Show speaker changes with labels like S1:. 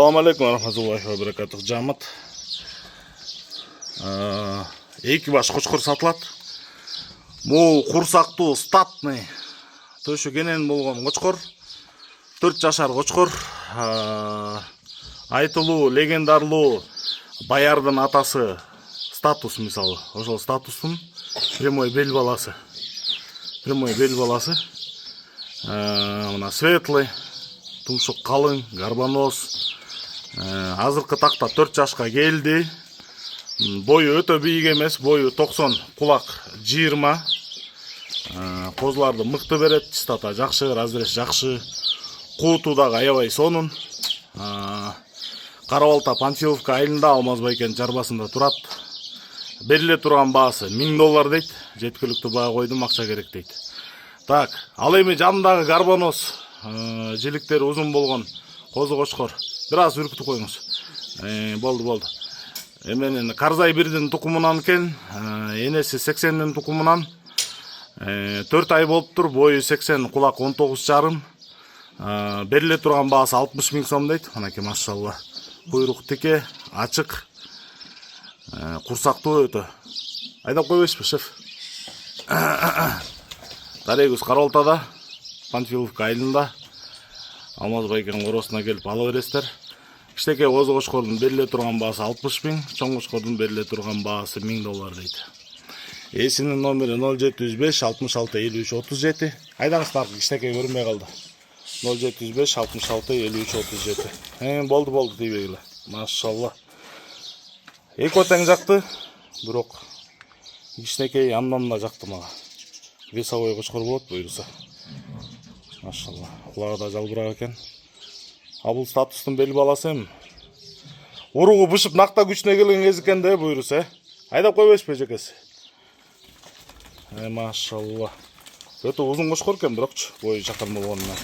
S1: Assalamu alaikum warahmatullahi wabarakatuh. Жамат. Эки баш кочкор сатылат. Мол курсактуу статный төшөгенен болгон кочкор. 4 жашар кочкор. Айтылуу, легендарлуу Баярдын атасы статус мисалы. Ошол статустун прямой бел баласы. Мына светлый, тумшук калың, гарбаноз. Азыркы такта 4 жашка келди. Бою өтө бийик эмес, бою 90, кулак 20. Козуларды мыкты берет, чистата жакшы, разрез жакшы. Кууту дагы аябай сонун. Карабалта Панфиловка айылында Алмаз Байкен жарбасында турат. Бериле турган баасы $1000 дейт. Жеткиликтүү баа койдум, акча керек дейт. Так, ал эми жанындагы гарбаноз, жиликтери узун болгон козу кочкор. Бир аз үркүтүп коюңуз. Болду. Эменин Карзай 1дин тукумунан экен, энеси 80дин тукумунан. 4 ай болуптур, бою 80, кулак 19,5. Бериле турган баасы 60 000 сом дейт. Анакей машалла. Куйрук тике, ачык. Курсактуу өтө. Айдап койбойсузбу, шеф? Тарегүз Карабалтада, Панфиловка айылында. Алмаз Байкен коросуна келип ала бересиздер. Кичинекей козу кочкордун бериле турган баасы 60 000, чоң кочкордун бериле турган баасы $1000 дейт. Эсинин номери 075 66 53 37. Айдаңыздар, кичинекей көрүнбөй калды. 075 66 53 37. Болду тийбегиле. Машалла. Эки тең жакты, бирок кичинекей андан да жакты мага. Весовой кочкор болот буйруса. Машалла. Кулагы да жалбырак экен. Бул статустун бел баласы эми. Уругу бышып накта күчүнө келген кез экен да буйруса. Айдап койбойсузбу жекеси? Машалла. Өтө узун кочкор экен, бирокчу бою чакырма болгонунан.